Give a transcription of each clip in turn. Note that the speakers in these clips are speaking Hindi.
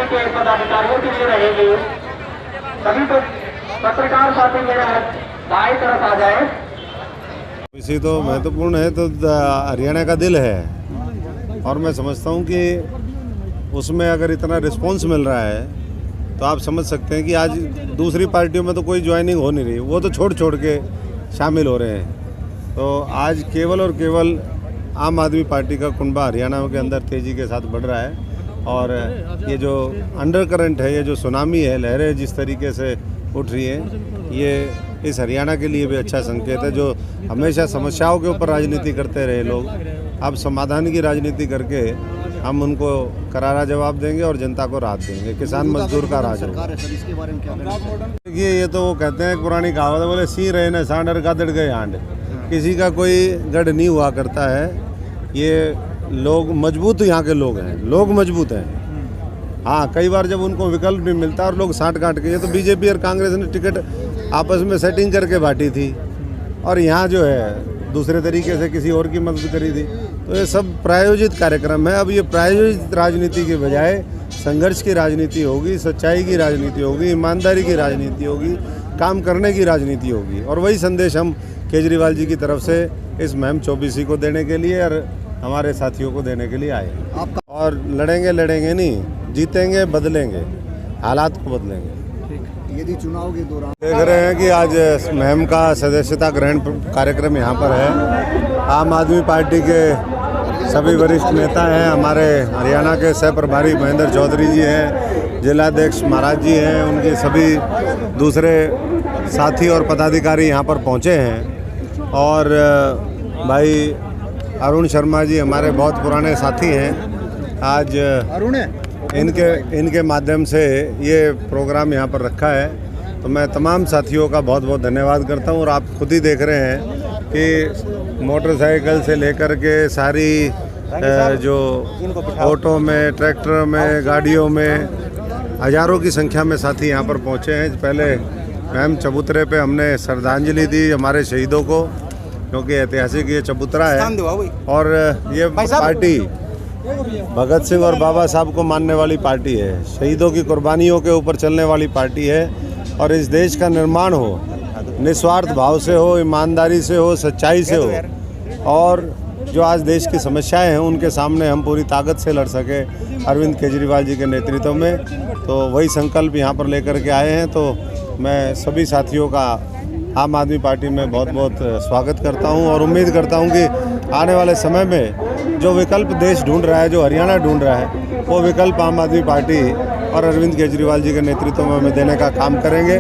के पदाधिकारियों के लिए रहेगी। सभी पत्रकार साथी मेरे दाएं तरफ आ जाए। इसी तो महत्वपूर्ण है तो हरियाणा का दिल है और मैं समझता हूँ कि उसमें अगर इतना रिस्पांस मिल रहा है तो आप समझ सकते हैं कि आज दूसरी पार्टियों में तो कोई ज्वाइनिंग हो नहीं रही, वो तो छोड़ के शामिल हो रहे हैं। तो आज केवल और केवल आम आदमी पार्टी का कुनबा हरियाणा के अंदर तेज़ी के साथ बढ़ रहा है और ये जो अंडर करंट है, ये जो सुनामी है, लहरें जिस तरीके से उठ रही हैं, ये इस हरियाणा के लिए भी अच्छा संकेत है। जो हमेशा समस्याओं के ऊपर राजनीति करते रहे लोग, अब समाधान की राजनीति करके हम उनको करारा जवाब देंगे और जनता को राहत देंगे। किसान मजदूर का राज है। देखिए, ये तो वो कहते हैं पुरानी कहावत है, बोले सी रहे न सांडर गादड़ गए आंड। किसी का कोई गढ़ नहीं हुआ करता है। ये लोग मजबूत, यहाँ के लोग हैं, लोग मजबूत हैं। हाँ, कई बार जब उनको विकल्प नहीं मिलता और लोग साँठ काट के, ये तो बीजेपी और कांग्रेस ने टिकट आपस में सेटिंग करके बांटी थी और यहाँ जो है दूसरे तरीके से किसी और की मदद करी थी। तो ये सब प्रायोजित कार्यक्रम है। अब ये प्रायोजित राजनीति के बजाय संघर्ष की राजनीति होगी, सच्चाई की राजनीति होगी, ईमानदारी की राजनीति होगी, काम करने की राजनीति होगी। और वही संदेश हम केजरीवाल जी की तरफ से इस मुहिम 24 को देने के लिए और हमारे साथियों को देने के लिए आए। और लड़ेंगे नहीं, जीतेंगे, बदलेंगे, हालात को बदलेंगे। यदि चुनाव के दौरान देख रहे हैं कि आज मुहिम का सदस्यता ग्रहण कार्यक्रम यहाँ पर है। आम आदमी पार्टी के सभी वरिष्ठ नेता हैं, हमारे हरियाणा के सह प्रभारी महेंद्र चौधरी जी हैं, जिलाध्यक्ष महाराज जी हैं, उनके सभी दूसरे साथी और पदाधिकारी यहाँ पर पहुँचे हैं। और भाई अरुण शर्मा जी हमारे बहुत पुराने साथी हैं। आज इनके माध्यम से ये प्रोग्राम यहाँ पर रखा है, तो मैं तमाम साथियों का बहुत बहुत धन्यवाद करता हूँ। और आप खुद ही देख रहे हैं कि मोटरसाइकिल से लेकर के सारी जो ऑटो में, ट्रैक्टर में, गाड़ियों में हज़ारों की संख्या में साथी यहाँ पर पहुँचे हैं। पहले मैम चबूतरे पे हमने श्रद्धांजलि दी हमारे शहीदों को, क्योंकि ऐतिहासिक ये चबूतरा है और ये पार्टी भगत सिंह और बाबा साहब को मानने वाली पार्टी है, शहीदों की कुर्बानियों के ऊपर चलने वाली पार्टी है। और इस देश का निर्माण हो निस्वार्थ भाव से हो, ईमानदारी से हो, सच्चाई से हो और जो आज देश की समस्याएं हैं उनके सामने हम पूरी ताकत से लड़ सके अरविंद केजरीवाल जी के नेतृत्व में। तो वही संकल्प यहाँ पर लेकर के आए हैं। तो मैं सभी साथियों का आम आदमी पार्टी में बहुत बहुत स्वागत करता हूं और उम्मीद करता हूं कि आने वाले समय में जो विकल्प देश ढूंढ रहा है, जो हरियाणा ढूंढ रहा है, वो विकल्प आम आदमी पार्टी और अरविंद केजरीवाल जी के नेतृत्व में हमें देने का काम करेंगे।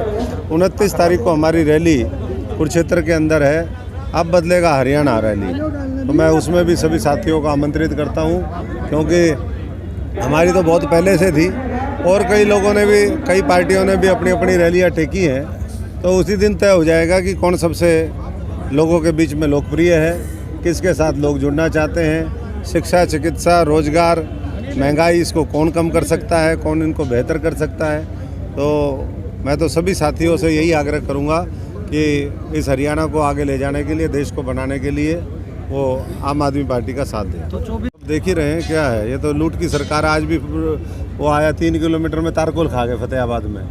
29 तारीख को हमारी रैली कुरुक्षेत्र के अंदर है, अब बदलेगा हरियाणा रैली, तो मैं उसमें भी सभी साथियों को आमंत्रित करता हूँ, क्योंकि हमारी तो बहुत पहले से थी और कई लोगों ने भी, कई पार्टियों ने भी अपनी अपनी रैलियाँ टेकी हैं। तो उसी दिन तय हो जाएगा कि कौन सबसे लोगों के बीच में लोकप्रिय है, किसके साथ लोग जुड़ना चाहते हैं। शिक्षा, चिकित्सा, रोजगार, महंगाई, इसको कौन कम कर सकता है, कौन इनको बेहतर कर सकता है। तो मैं तो सभी साथियों से यही आग्रह करूंगा कि इस हरियाणा को आगे ले जाने के लिए, देश को बनाने के लिए वो आम आदमी पार्टी का साथ दें। तो देख ही रहे हैं क्या है, ये तो लूट की सरकार। आज भी वो आया 3 किलोमीटर में तारकोल खा गए फतेहाबाद में।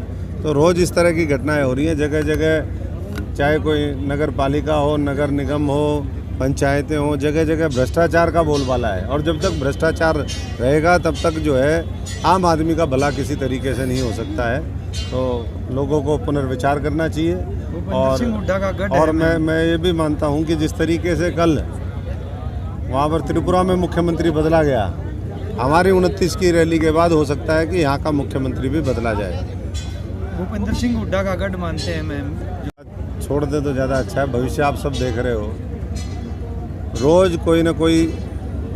तो रोज़ इस तरह की घटनाएं हो रही हैं जगह जगह, चाहे कोई नगर पालिका हो, नगर निगम हो, पंचायतें हो, जगह जगह भ्रष्टाचार का बोलबाला है। और जब तक भ्रष्टाचार रहेगा तब तक जो है आम आदमी का भला किसी तरीके से नहीं हो सकता है। तो लोगों को पुनर्विचार करना चाहिए। और मैं ये भी मानता हूँ कि जिस तरीके से कल वहाँ पर त्रिपुरा में मुख्यमंत्री बदला गया, हमारी 29 की रैली के बाद हो सकता है कि यहाँ का मुख्यमंत्री भी बदला जाए। भूपेंद्र सिंह हुड्डा का गढ़ मानते हैं मैम, छोड़ दे तो ज़्यादा अच्छा है। भविष्य आप सब देख रहे हो, रोज़ कोई ना कोई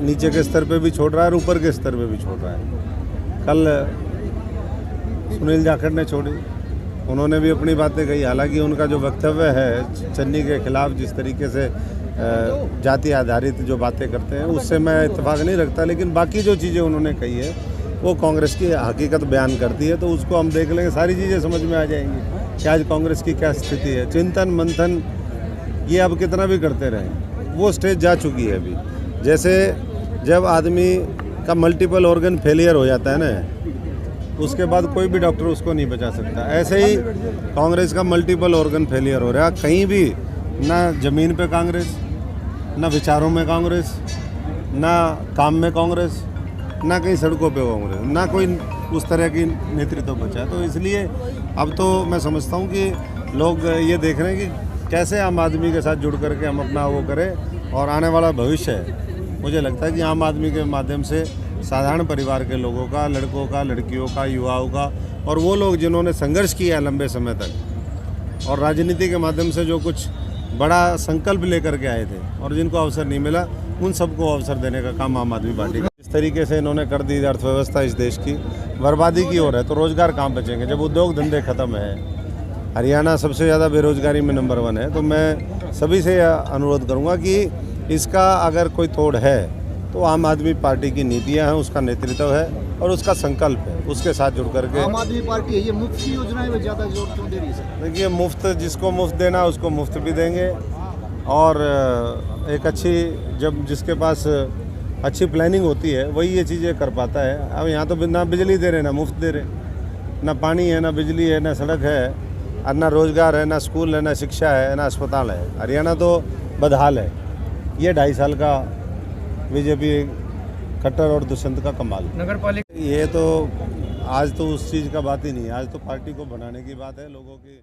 नीचे के स्तर पे भी छोड़ रहा है और ऊपर के स्तर पे भी छोड़ रहा है। कल सुनील जाखड़ ने छोड़ी, उन्होंने भी अपनी बातें कही। हालांकि उनका जो वक्तव्य है चन्नी के खिलाफ, जिस तरीके से जाति आधारित जो बातें करते हैं उससे मैं इत्तेफाक नहीं रखता, लेकिन बाकी जो चीज़ें उन्होंने कही है वो कांग्रेस की हकीकत बयान करती है, तो उसको हम देख लेंगे, सारी चीज़ें समझ में आ जाएंगी कि आज कांग्रेस की क्या स्थिति है। चिंतन मंथन ये अब कितना भी करते रहें, वो स्टेज जा चुकी है अभी। जैसे जब आदमी का मल्टीपल ऑर्गन फेलियर हो जाता है ना, उसके बाद कोई भी डॉक्टर उसको नहीं बचा सकता, ऐसे ही कांग्रेस का मल्टीपल ऑर्गन फेलियर हो रहा है। कहीं भी ना ज़मीन पे कांग्रेस, ना विचारों में कांग्रेस, ना काम में कांग्रेस, ना कहीं सड़कों पे कांग्रेस, ना कोई उस तरह की नेतृत्व बचा। तो इसलिए अब तो मैं समझता हूँ कि लोग ये देख रहे हैं कि कैसे आम आदमी के साथ जुड़ करके हम अपना वो करें, और आने वाला भविष्य है मुझे लगता है कि आम आदमी के माध्यम से साधारण परिवार के लोगों का, लड़कों का, लड़कियों का, युवाओं का, और वो लोग जिन्होंने संघर्ष किया है लंबे समय तक और राजनीति के माध्यम से जो कुछ बड़ा संकल्प लेकर के आए थे और जिनको अवसर नहीं मिला, उन सबको अवसर देने का काम आम आदमी पार्टी का। इस तरीके से इन्होंने कर दी अर्थव्यवस्था इस देश की बर्बादी की ओर है, तो रोज़गार कहाँ बचेंगे जब उद्योग धंधे खत्म है। हरियाणा सबसे ज़्यादा बेरोजगारी में नंबर 1 है। तो मैं सभी से अनुरोध करूँगा कि इसका अगर कोई तोड़ है तो आम आदमी पार्टी की नीतियाँ हैं, उसका नेतृत्व है और उसका संकल्प है, उसके साथ जुड़ करके। आम आदमी पार्टी है, ये मुफ्त की योजना है, ज़्यादा जोर क्यों दे रही है? देखिए, मुफ्त जिसको मुफ्त देना उसको मुफ्त भी देंगे, और एक अच्छी जब जिसके पास अच्छी प्लानिंग होती है वही ये चीज़ें कर पाता है। अब यहाँ तो ना बिजली दे रहे, ना मुफ्त दे रहे, ना पानी है, ना बिजली है, ना सड़क है, और ना रोज़गार है, ना स्कूल है, ना शिक्षा है, ना अस्पताल है। हरियाणा तो बदहाल है। ये 2.5 साल का बीजेपी कट्टर और दुष्यंत का कमाल। नगर पालिका ये तो आज तो उस चीज़ का बात ही नहीं है, आज तो पार्टी को बनाने की बात है, लोगों की